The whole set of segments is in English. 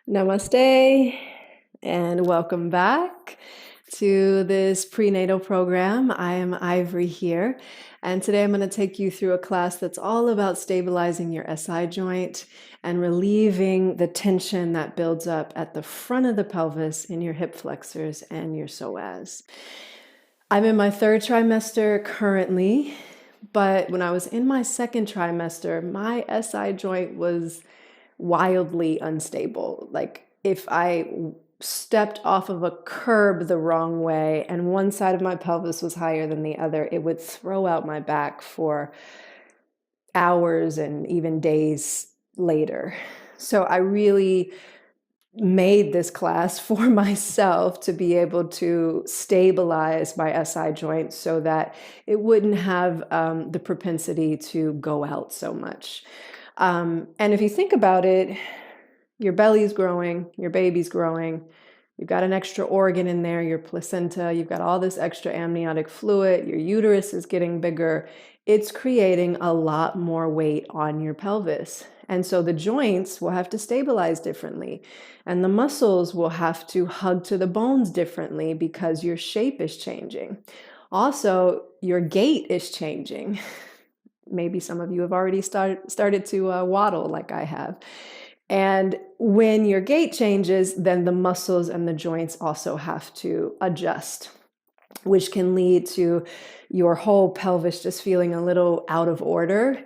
Namaste and welcome back to this prenatal program. I am Ivorie here, and today I'm going to take you through a class that's all about stabilizing your SI joint and relieving the tension that builds up at the front of the pelvis in your hip flexors and your psoas. I'm in my third trimester currently, but when I was in my second trimester, my SI joint was wildly unstable. Like if I stepped off of a curb the wrong way and one side of my pelvis was higher than the other, it would throw out my back for hours and even days later. So I really made this class for myself to be able to stabilize my SI joint so that it wouldn't have the propensity to go out so much. And if you think about it, your belly's growing, your baby's growing, you've got an extra organ in there, your placenta, you've got all this extra amniotic fluid, your uterus is getting bigger. It's creating a lot more weight on your pelvis. And so the joints will have to stabilize differently, and the muscles will have to hug to the bones differently because your shape is changing. Also, your gait is changing. Maybe some of you have already started to waddle like I have. And when your gait changes, then the muscles and the joints also have to adjust, which can lead to your whole pelvis just feeling a little out of order.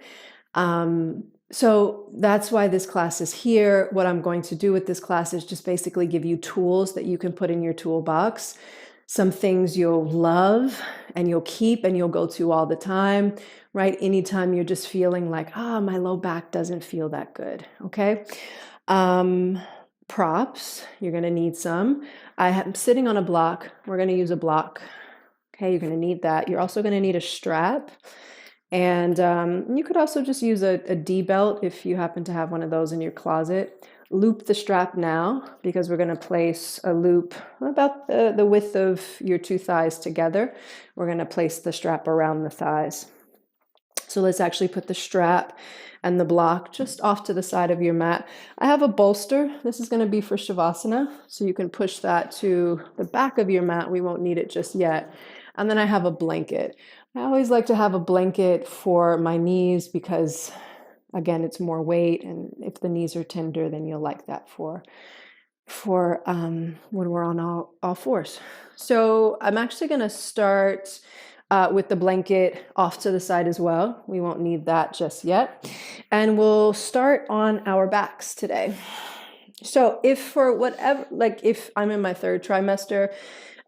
So that's why this class is here. What I'm going to do with this class is just basically give you tools that you can put in your toolbox, some things you'll love and you'll keep and you'll go to all the time, right? Anytime you're just feeling like, my low back doesn't feel that good, okay? Props, you're gonna need some. I'm sitting on a block. We're gonna use a block. Okay, you're gonna need that. You're also gonna need a strap. And you could also just use a D belt if you happen to have one of those in your closet. Loop the strap now because we're going to place a loop about the width of your two thighs together. We're going to place the strap around the thighs. So let's actually put the strap and the block just off to the side of your mat. I have a bolster. This is going to be for Shavasana, so you can push that to the back of your mat. We won't need it just yet. And then I have a blanket. I always like to have a blanket for my knees because, again, it's more weight, and if the knees are tender, then you'll like that for when we're on all fours. So I'm actually going to start with the blanket off to the side as well. We won't need that just yet. And we'll start on our backs today. So if I'm in my third trimester,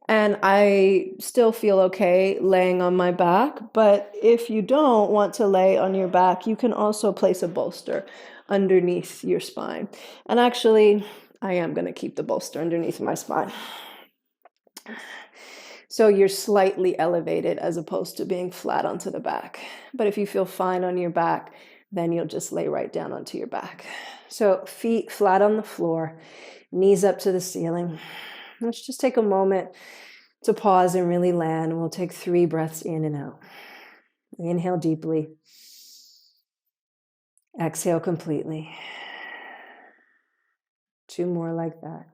and I still feel okay laying on my back, but if you don't want to lay on your back, you can also place a bolster underneath your spine. And actually, I am going to keep the bolster underneath my spine. So you're slightly elevated as opposed to being flat onto the back. But if you feel fine on your back, then you'll just lay right down onto your back. So feet flat on the floor, knees up to the ceiling. Let's just take a moment to pause and really land. We'll take 3 breaths in and out. Inhale deeply. Exhale completely. 2 more like that.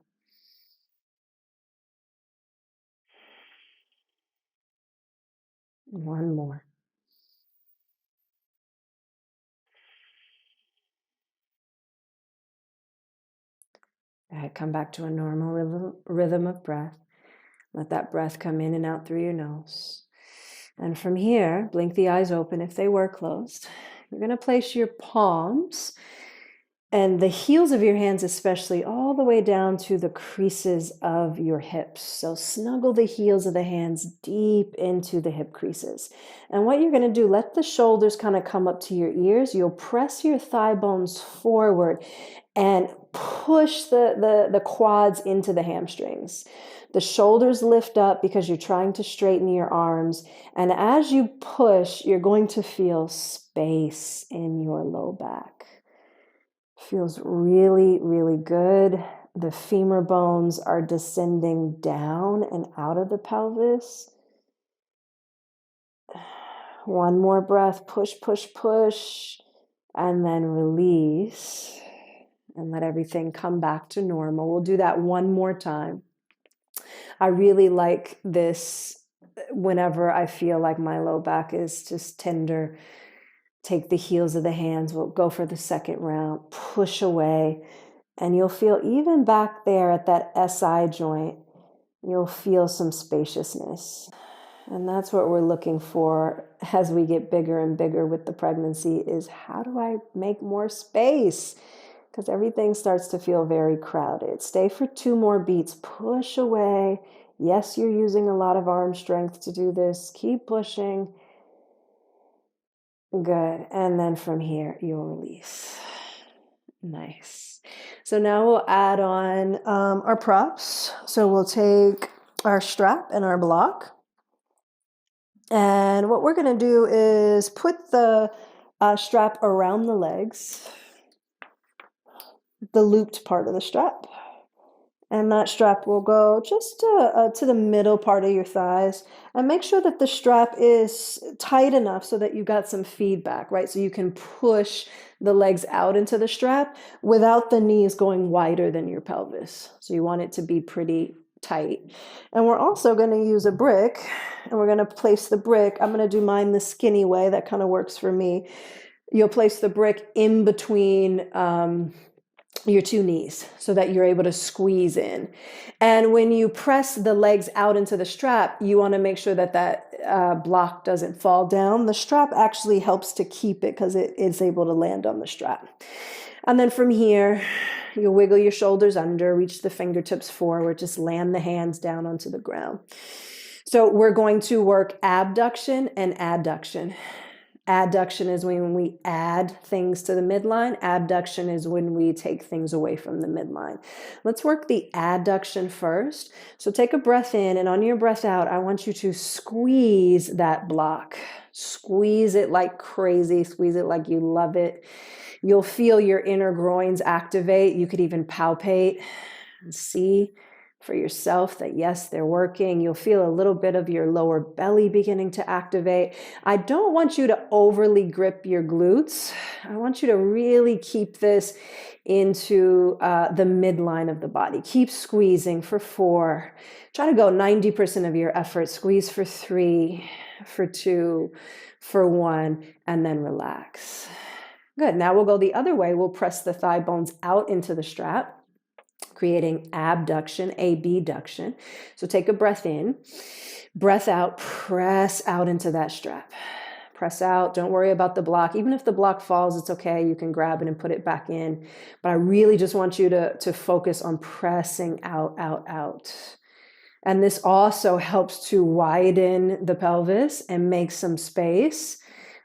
One more. All right, come back to a normal rhythm of breath. Let that breath come in and out through your nose. And from here, blink the eyes open if they were closed. You're going to place your palms and the heels of your hands especially all the way down to the creases of your hips. So snuggle the heels of the hands deep into the hip creases. And what you're going to do, let the shoulders kind of come up to your ears. You'll press your thigh bones forward and push the quads into the hamstrings. The shoulders lift up because you're trying to straighten your arms. And as you push, you're going to feel space in your low back. Feels really, really good. The femur bones are descending down and out of the pelvis. One more breath, push, push, push, and then release. and let everything come back to normal. We'll do that one more time. I really like this whenever I feel like my low back is just tender. Take the heels of the hands. We'll go for the second round. Push away. And you'll feel even back there at that SI joint, you'll feel some spaciousness. And that's what we're looking for as we get bigger and bigger with the pregnancy, is how do I make more space? Because everything starts to feel very crowded. Stay for 2 more beats. Push away. Yes, you're using a lot of arm strength to do this. Keep pushing. Good. And then from here, you'll release. Nice. So now we'll add on our props. So we'll take our strap and our block. And what we're going to do is put the strap around the legs, the looped part of the strap. And that strap will go just to the middle part of your thighs. And make sure that the strap is tight enough so that you got some feedback, right? So you can push the legs out into the strap without the knees going wider than your pelvis. So you want it to be pretty tight. And we're also going to use a brick, and we're going to place the brick. I'm going to do mine the skinny way. That kind of works for me. You'll place the brick in between your 2 knees so that you're able to squeeze in. And when you press the legs out into the strap, you want to make sure that that block doesn't fall down. The strap actually helps to keep it because it is able to land on the strap. And then from here, you'll wiggle your shoulders under, reach the fingertips forward, just land the hands down onto the ground. So we're going to work abduction and adduction. Adduction is when we add things to the midline. Abduction is when we take things away from the midline. Let's work the adduction first. So take a breath in, and on your breath out, I want you to squeeze that block. Squeeze it like crazy. Squeeze it like you love it. You'll feel your inner groins activate. You could even palpate and see for yourself that yes, they're working. You'll feel a little bit of your lower belly beginning to activate. I don't want you to overly grip your glutes. I want you to really keep this into the midline of the body. Keep squeezing for 4. Try to go 90% of your effort. Squeeze for 3, for 2, for 1, and then relax. Good. Now we'll go the other way. We'll press the thigh bones out into the strap, creating abduction, abduction. So take a breath in, breath out, press out into that strap. Press out. Don't worry about the block. Even if the block falls, it's okay. You can grab it and put it back in. But I really just want you to focus on pressing out, out, out. And this also helps to widen the pelvis and make some space,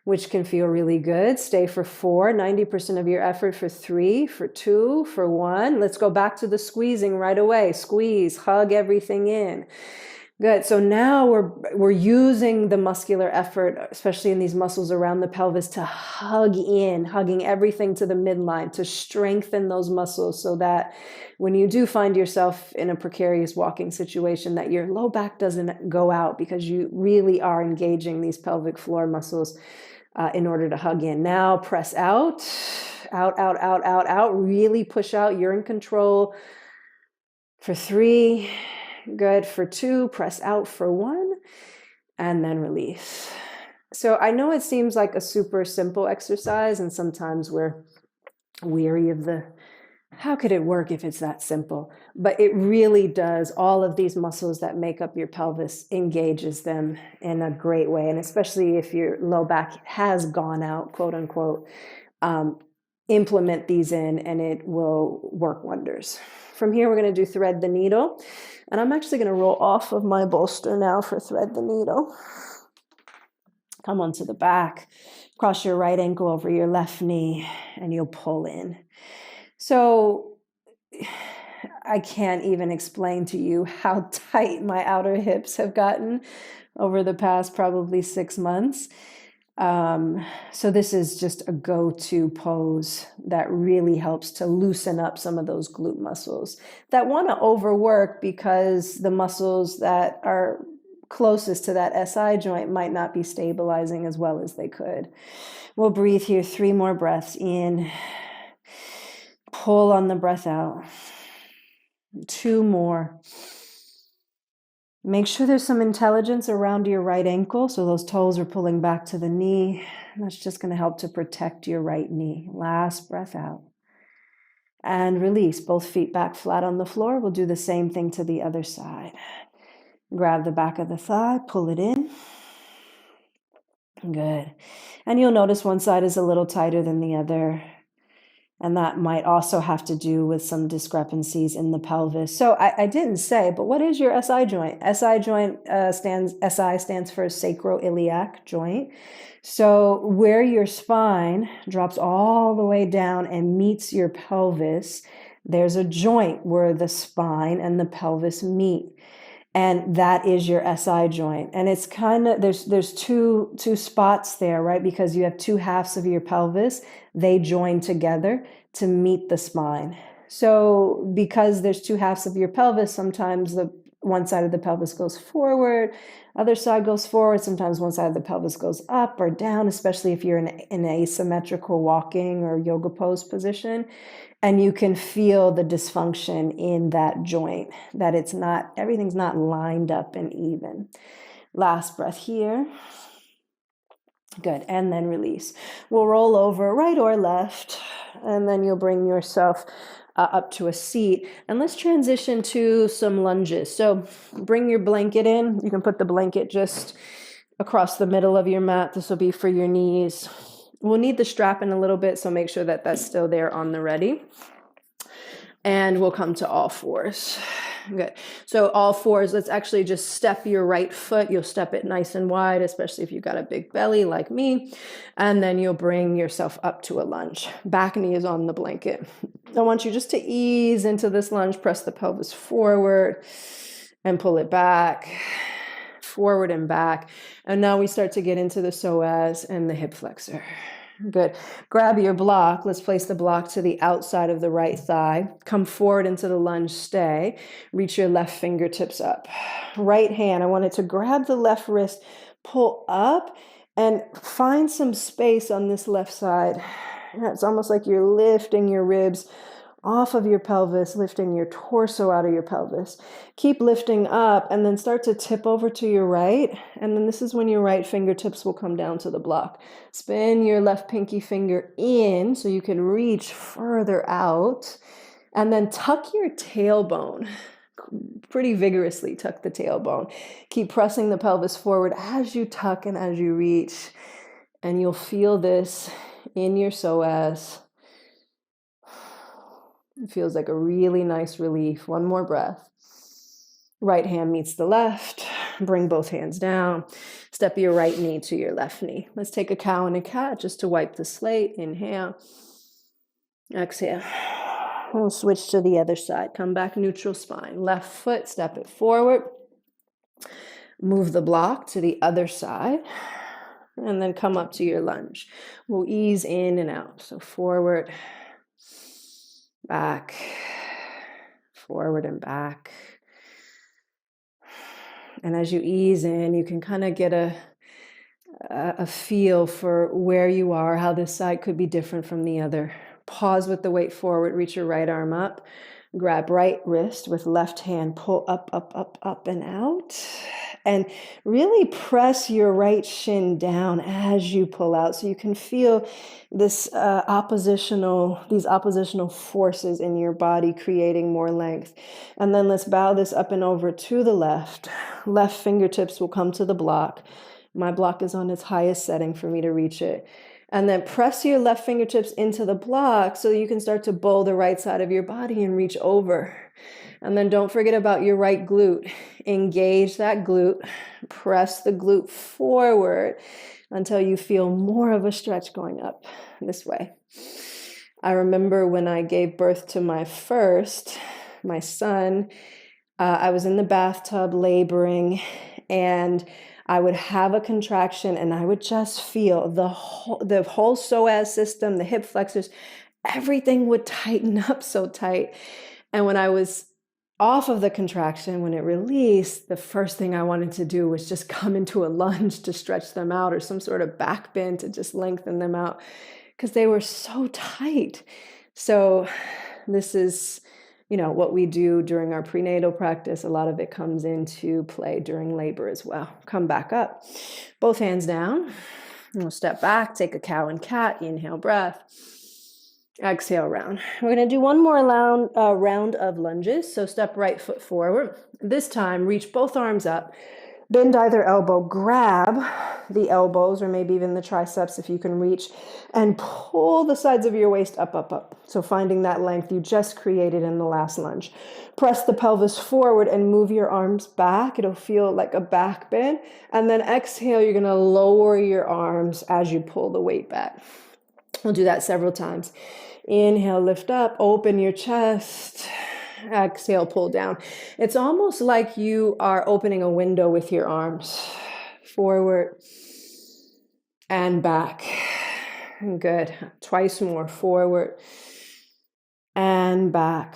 which can feel really good. Stay for 4, 90% of your effort for 3, for 2, for 1. Let's go back to the squeezing right away. Squeeze, hug everything in. Good. So now we're using the muscular effort, especially in these muscles around the pelvis, to hug in, hugging everything to the midline, to strengthen those muscles so that when you do find yourself in a precarious walking situation, that your low back doesn't go out, because you really are engaging these pelvic floor muscles in order to hug in. Now press out, out, out, out, out, out. Really push out. You're in control. For 3, good. For 2, press out for 1, and then release. So I know it seems like a super simple exercise, and sometimes we're weary of how could it work if it's that simple? But it really does. All of these muscles that make up your pelvis engages them in a great way. And especially if your low back has gone out, quote unquote, implement these in and it will work wonders. From here, we're going to do thread the needle. And I'm actually going to roll off of my bolster now for thread the needle. Come onto the back, cross your right ankle over your left knee, and you'll pull in. So I can't even explain to you how tight my outer hips have gotten over the past probably 6 months. So this is just a go-to pose that really helps to loosen up some of those glute muscles that want to overwork, because the muscles that are closest to that SI joint might not be stabilizing as well as they could. We'll breathe here 3 more breaths in. pull on the breath out. 2 more. Make sure there's some intelligence around your right ankle, so those toes are pulling back to the knee. That's just going to help to protect your right knee. Last breath out. And release, both feet back flat on the floor. We'll do the same thing to the other side. Grab the back of the thigh, pull it in. Good. And you'll notice one side is a little tighter than the other. And that might also have to do with some discrepancies in the pelvis. So I didn't say, but what is your SI joint? SI joint SI stands for sacroiliac joint. So where your spine drops all the way down and meets your pelvis, there's a joint where the spine and the pelvis meet. And that is your SI joint. And it's kind of, there's two spots there, right? Because you have 2 halves of your pelvis, they join together to meet the spine. So because there's 2 halves of your pelvis, sometimes the one side of the pelvis goes forward, other side goes forward. Sometimes one side of the pelvis goes up or down, especially if you're in an asymmetrical walking or yoga pose position. And you can feel the dysfunction in that joint, that everything's not lined up and even. Last breath here. Good, and then release. We'll roll over right or left, and then you'll bring yourself up to a seat. And let's transition to some lunges. So bring your blanket in. You can put the blanket just across the middle of your mat. This will be for your knees. We'll need the strap in a little bit, so make sure that that's still there on the ready. And we'll come to all fours. Good. So all fours, let's actually just step your right foot. You'll step it nice and wide, especially if you've got a big belly like me. And then you'll bring yourself up to a lunge. Back knee is on the blanket. I want you just to ease into this lunge. Press the pelvis forward and pull it back. Forward and back. And now we start to get into the psoas and the hip flexor. Good. Grab your block. Let's place the block to the outside of the right thigh. Come forward into the lunge, stay. Reach your left fingertips up. Right hand, I want it to grab the left wrist, pull up, and find some space on this left side. It's almost like you're lifting your ribs off of your pelvis, lifting your torso out of your pelvis. Keep lifting up and then start to tip over to your right. And then this is when your right fingertips will come down to the block. Spin your left pinky finger in so you can reach further out. And then tuck your tailbone. Pretty vigorously tuck the tailbone. Keep pressing the pelvis forward as you tuck and as you reach. And you'll feel this in your psoas. It feels like a really nice relief. One more breath. Right hand meets the left. Bring both hands down. Step your right knee to your left knee. Let's take a cow and a cat just to wipe the slate. Inhale. Exhale. We'll switch to the other side. Come back neutral spine. Left foot, step it forward. Move the block to the other side. And then come up to your lunge. We'll ease in and out. So forward. Back, forward and back. And as you ease in, you can kind of get a feel for where you are, how this side could be different from the other. Pause with the weight forward, reach your right arm up, grab right wrist with left hand, pull up, up, up, up and out. And really press your right shin down as you pull out so you can feel this these oppositional forces in your body creating more length. And then let's bow this up and over to the left. Left fingertips will come to the block. My block is on its highest setting for me to reach it. And then press your left fingertips into the block so you can start to bowl the right side of your body and reach over. And then don't forget about your right glute. Engage that glute. Press the glute forward until you feel more of a stretch going up this way. I remember when I gave birth to my son, I was in the bathtub laboring, and I would have a contraction and I would just feel the whole psoas system, the hip flexors, everything would tighten up so tight. And when I was off of the contraction, when it released, the first thing I wanted to do was just come into a lunge to stretch them out, or some sort of back bend to just lengthen them out because they were so tight. So This is, what we do during our prenatal practice. A lot of it comes into play during labor as well. Come back up, both hands down. We'll step back, take a cow and cat, inhale breath, exhale round. We're going to do one more round of lunges. So step right foot forward. This time, reach both arms up, bend either elbow, grab the elbows or maybe even the triceps if you can reach, and pull the sides of your waist up, up, up. So finding that length you just created in the last lunge. Press the pelvis forward and move your arms back. It'll feel like a back bend. And then exhale, you're going to lower your arms as you pull the weight back. We'll do that several times. Inhale, lift up, open your chest. Exhale, pull down. It's almost like you are opening a window with your arms. Forward and back. Good. Twice more. Forward and back.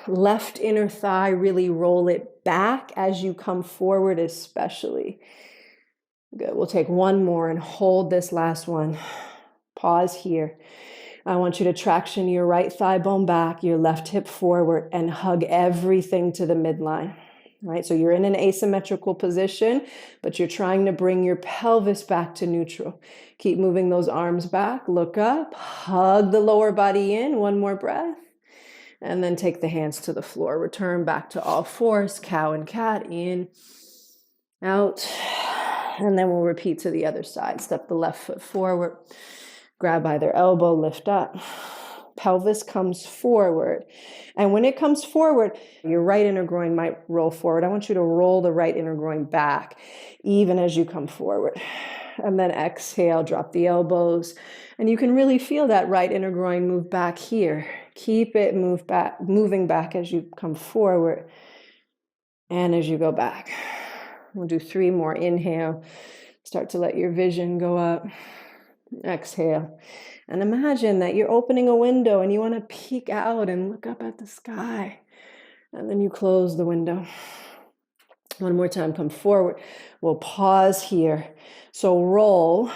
Left inner thigh, really roll it back as you come forward especially. Good. We'll take one more and hold this last one. Pause here. I want you to traction your right thigh bone back, your left hip forward, and hug everything to the midline. Right? So you're in an asymmetrical position, but you're trying to bring your pelvis back to neutral. Keep moving those arms back. Look up. Hug the lower body in. One more breath. And then take the hands to the floor. Return back to all fours. Cow and cat. In, out. And then we'll repeat to the other side. Step the left foot forward. Grab either elbow, lift up. Pelvis comes forward. And when it comes forward, your right inner groin might roll forward. I want you to roll the right inner groin back, even as you come forward. And then exhale, drop the elbows. And you can really feel that right inner groin move back here. Keep it moving back as you come forward and as you go back. We'll do 3 more. Inhale. Start to let your vision go up. Exhale. And imagine that you're opening a window and you want to peek out and look up at the sky. And then you close the window. One more time, come forward. We'll pause here. So roll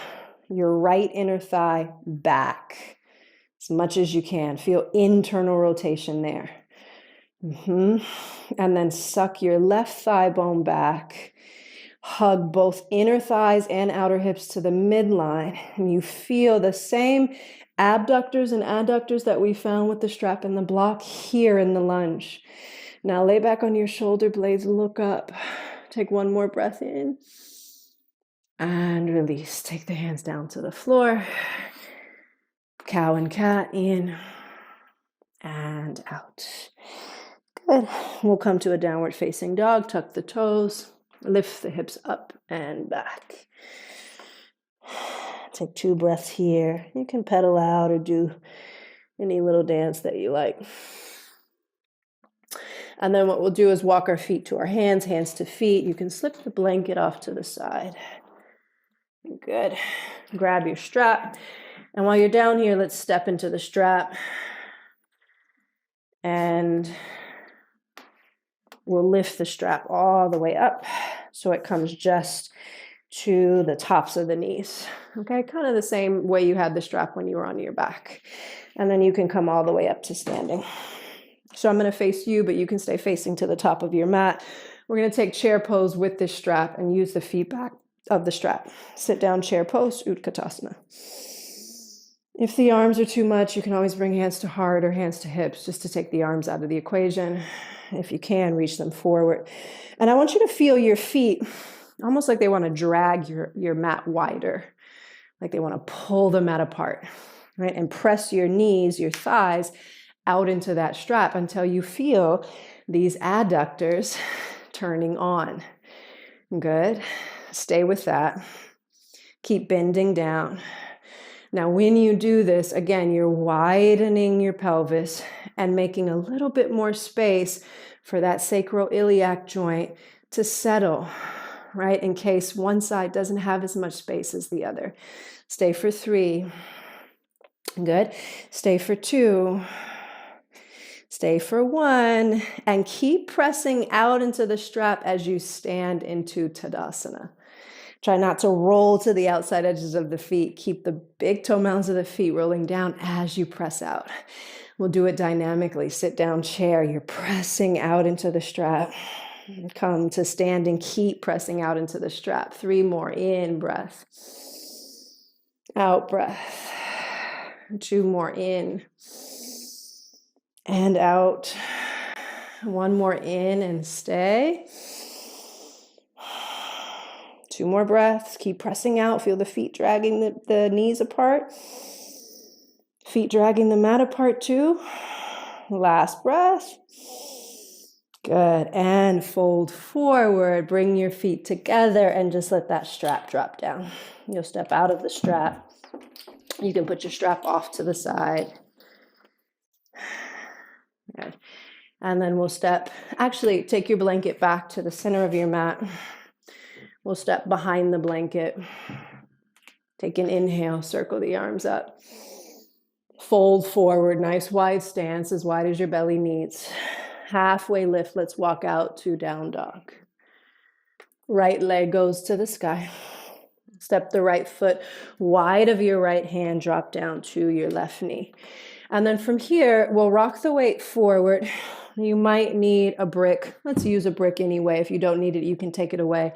your right inner thigh back as much as you can. Feel internal rotation there. And then suck your left thigh bone back. Hug both inner thighs and outer hips to the midline. And you feel the same abductors and adductors that we found with the strap and the block here in the lunge. Now lay back on your shoulder blades, look up. Take one more breath in. And release. Take the hands down to the floor. Cow and cat, in and out. Good. We'll come to a downward facing dog. Tuck the toes. Lift the hips up and back. Take 2 breaths here. You can pedal out or do any little dance that you like. And then what we'll do is walk our feet to our hands, hands to feet. You can slip the blanket off to the side. Good. Grab your strap. And while you're down here, let's step into the strap. And we'll lift the strap all the way up so it comes just to the tops of the knees. Okay, kind of the same way you had the strap when you were on your back. And then you can come all the way up to standing. So I'm going to face you, but you can stay facing to the top of your mat. We're going to take chair pose with this strap and use the feet back of the strap. Sit down chair pose, Utkatasana. If the arms are too much, you can always bring hands to heart or hands to hips just to take the arms out of the equation. If you can, reach them forward. And I want you to feel your feet almost like they want to drag your mat wider, like they want to pull the mat apart, right? And press your knees, your thighs out into that strap until you feel these adductors turning on. Good. Stay with that. Keep bending down. Now, when you do this, again, you're widening your pelvis and making a little bit more space for that sacroiliac joint to settle, right? In case one side doesn't have as much space as the other. Stay for 3. Good. Stay for 2. Stay for 1. And keep pressing out into the strap as you stand into Tadasana. Try not to roll to the outside edges of the feet. Keep the big toe mounds of the feet rolling down as you press out. We'll do it dynamically. Sit down chair. You're pressing out into the strap. Come to standing. Keep pressing out into the strap. 3 more. In breath. Out breath. 2 more. In and out. 1 more in and stay. 2 more breaths. Keep pressing out. Feel the feet dragging the knees apart. Feet dragging the mat apart too. Last breath. Good. And fold forward. Bring your feet together and just let that strap drop down. You'll step out of the strap. You can put your strap off to the side. Good. And then we'll actually take your blanket back to the center of your mat. We'll step behind the blanket. Take an inhale, circle the arms up. Fold forward, nice wide stance, as wide as your belly needs. Halfway lift, let's walk out to down dog. Right leg goes to the sky. Step the right foot wide of your right hand, drop down to your left knee. And then from here, we'll rock the weight forward. You might need a brick. Let's use a brick anyway. If you don't need it, you can take it away.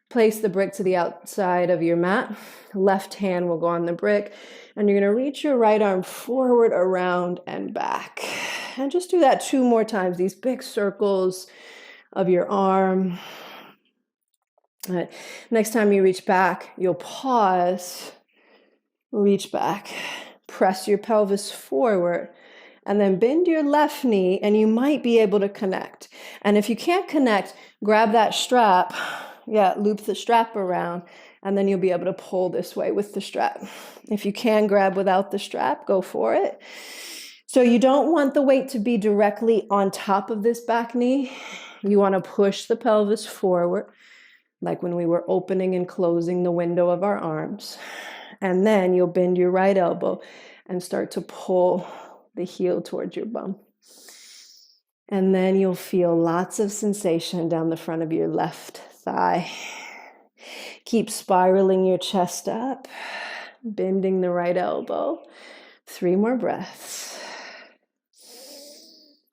Place the brick to the outside of your mat. Left hand will go on the brick. And you're going to reach your right arm forward, around, and back. And just do that 2 more times. These big circles of your arm. All right. Next time you reach back, you'll pause. Reach back. Press your pelvis forward. And then bend your left knee, and you might be able to connect. And if you can't connect, grab that strap. Yeah, loop the strap around, and then you'll be able to pull this way with the strap. If you can grab without the strap, go for it. So you don't want the weight to be directly on top of this back knee. You want to push the pelvis forward, like when we were opening and closing the window of our arms. And then you'll bend your right elbow and start to pull the heel towards your bum. And then you'll feel lots of sensation down the front of your left thigh. Keep spiraling your chest up, bending the right elbow. 3 more breaths.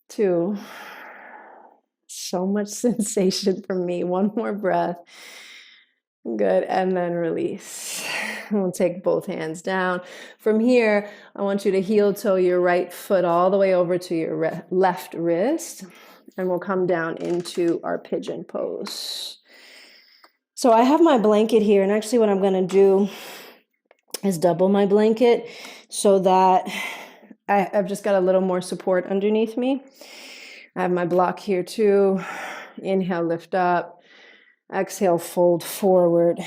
2. So much sensation for me. 1 more breath. Good. And then release. We'll take both hands down. From here, I want you to heel toe your right foot all the way over to your left wrist. And we'll come down into our pigeon pose. So I have my blanket here, and actually what I'm going to do is double my blanket so that I've just got a little more support underneath me. I have my block here too. Inhale, lift up. Exhale, fold forward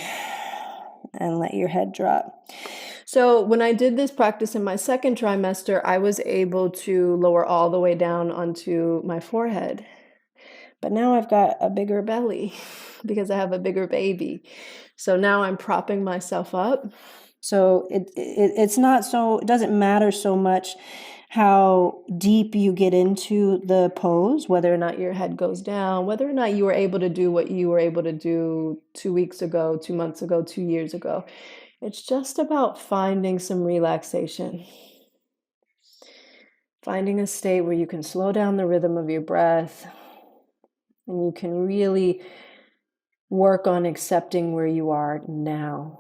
and let your head drop. So when I did this practice in my second trimester, I was able to lower all the way down onto my forehead. But now I've got a bigger belly because I have a bigger baby. So now I'm propping myself up. So it's not so, it doesn't matter so much how deep you get into the pose, whether or not your head goes down, whether or not you were able to do what you were able to do 2 weeks ago, 2 months ago, 2 years ago. It's just about finding some relaxation. Finding a state where you can slow down the rhythm of your breath. And you can really work on accepting where you are now.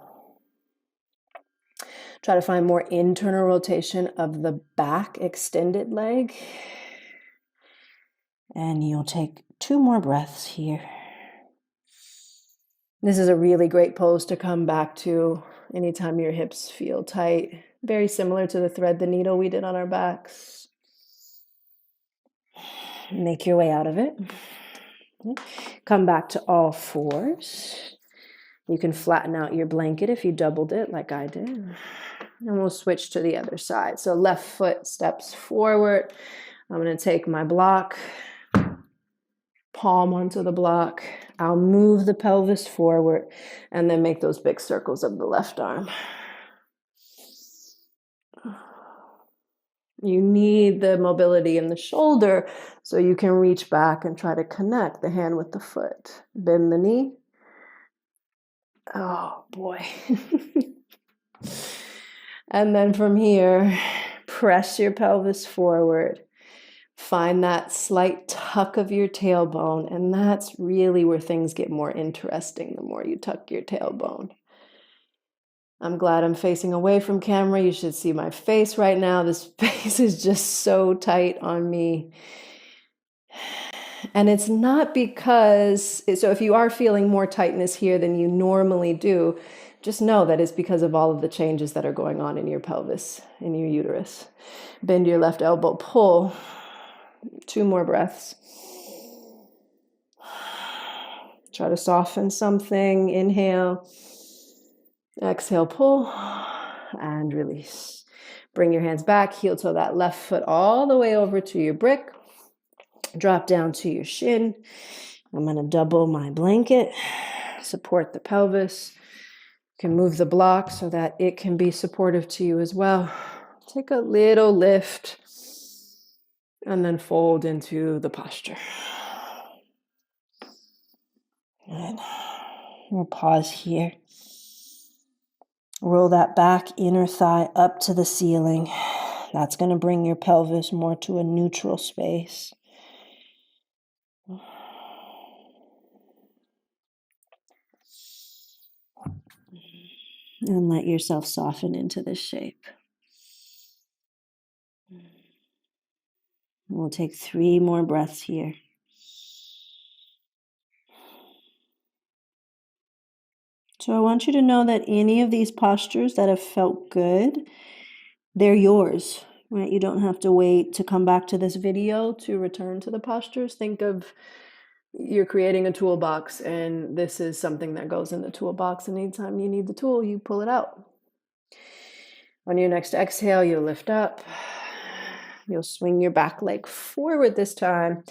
Try to find more internal rotation of the back extended leg. And you'll take 2 more breaths here. This is a really great pose to come back to anytime your hips feel tight. Very similar to the thread the needle we did on our backs. Make your way out of it. Come back to all fours. You can flatten out your blanket if you doubled it like I did. And we'll switch to the other side. So left foot steps forward. I'm going to take my block, palm onto the block. I'll move the pelvis forward and then make those big circles of the left arm. You need the mobility in the shoulder so you can reach back and try to connect the hand with the foot. Bend the knee. Oh boy. And then from here, press your pelvis forward. Find that slight tuck of your tailbone, and that's really where things get more interesting the more you tuck your tailbone. I'm glad I'm facing away from camera. You should see my face right now. This face is just so tight on me. And it's not because, so if you are feeling more tightness here than you normally do, just know that it's because of all of the changes that are going on in your pelvis, in your uterus. Bend your left elbow, pull. 2 more breaths. Try to soften something. Inhale. Exhale, pull. And release. Bring your hands back. Heel toe that left foot all the way over to your brick. Drop down to your shin. I'm going to double my blanket. Support the pelvis. You can move the block so that it can be supportive to you as well. Take a little lift. And then fold into the posture. Good. We'll pause here. Roll that back inner thigh up to the ceiling. That's going to bring your pelvis more to a neutral space. And let yourself soften into this shape. We'll take 3 more breaths here. So I want you to know that any of these postures that have felt good, they're yours, right? You don't have to wait to come back to this video to return to the postures. Think of you're creating a toolbox, and this is something that goes in the toolbox. And anytime you need the tool, you pull it out. On your next exhale, you'll lift up. You'll swing your back leg forward this time.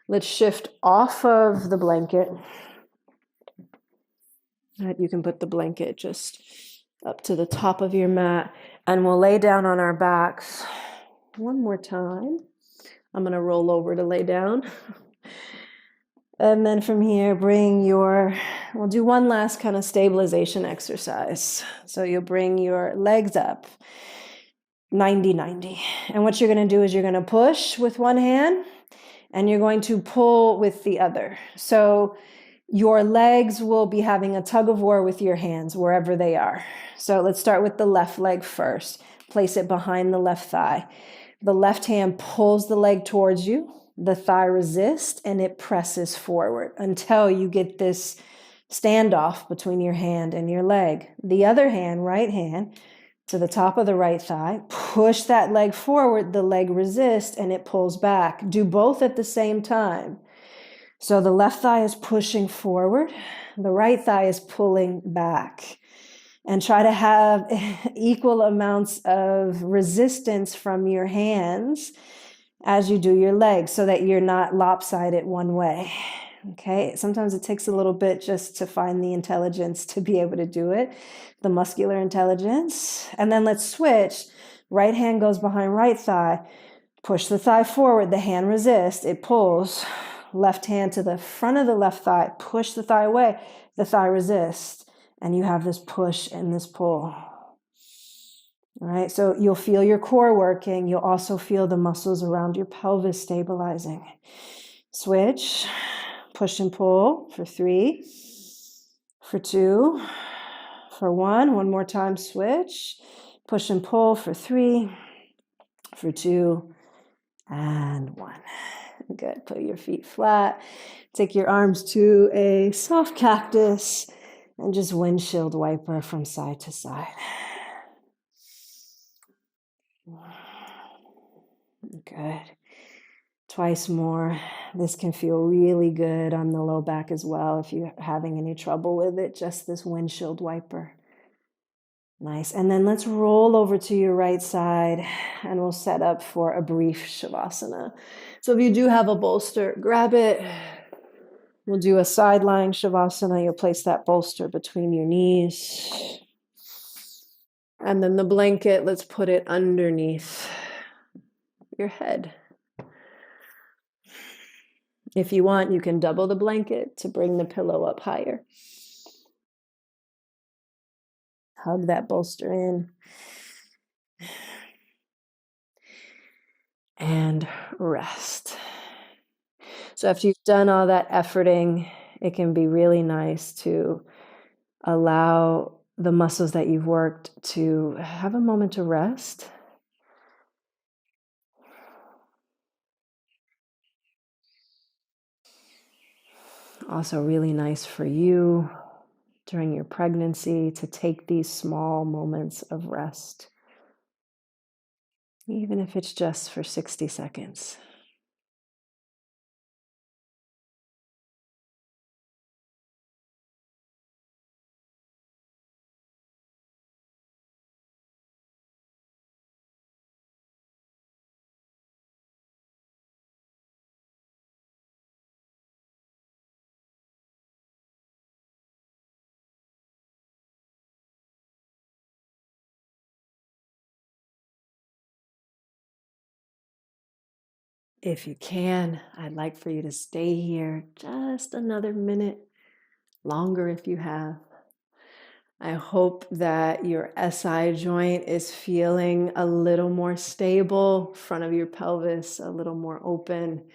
Let's shift off of the blanket. You can put the blanket just up to the top of your mat, and we'll lay down on our backs one more time. I'm going to roll over to lay down. And then from here, we'll do one last kind of stabilization exercise. So you'll bring your legs up, 90-90. And what you're going to do is you're going to push with one hand, and you're going to pull with the other. So your legs will be having a tug of war with your hands wherever they are. So let's start with the left leg first. Place it behind the left thigh. The left hand pulls the leg towards you. The thigh resists and it presses forward until you get this standoff between your hand and your leg. The other hand, right hand, to the top of the right thigh. Push that leg forward. The leg resists and it pulls back. Do both at the same time. So the left thigh is pushing forward, the right thigh is pulling back. And try to have equal amounts of resistance from your hands as you do your legs so that you're not lopsided one way. Okay, sometimes it takes a little bit just to find the intelligence to be able to do it, the muscular intelligence. And then let's switch. Right hand goes behind right thigh. Push the thigh forward, the hand resists, it pulls. Left hand to the front of the left thigh, push the thigh away, the thigh resists, and you have this push and this pull. All right, so you'll feel your core working. You'll also feel the muscles around your pelvis stabilizing. Switch, push and pull for 3, for 2, for 1. One more time, switch, push and pull for 3, for 2, and 1. Good. Put your feet flat. Take your arms to a soft cactus and just windshield wiper from side to side. Good. Twice more. This can feel really good on the low back as well if you're having any trouble with it. Just this windshield wiper. Nice. And then let's roll over to your right side and we'll set up for a brief Shavasana. So if you do have a bolster, grab it. We'll do a side lying Shavasana. You'll place that bolster between your knees. And then the blanket, let's put it underneath your head. If you want, you can double the blanket to bring the pillow up higher. Hug that bolster in. and rest. So after you've done all that efforting, it can be really nice to allow the muscles that you've worked to have a moment to rest. Also really nice for you during your pregnancy to take these small moments of rest, even if it's just for 60 seconds. If you can, I'd like for you to stay here just another minute longer if you have. I hope that your SI joint is feeling a little more stable, front of your pelvis a little more open.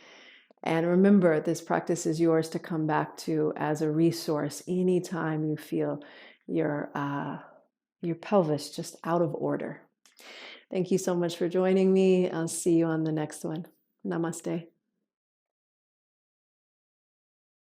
And remember, this practice is yours to come back to as a resource anytime you feel your pelvis just out of order. Thank you so much for joining me. I'll see you on the next one. Namaste.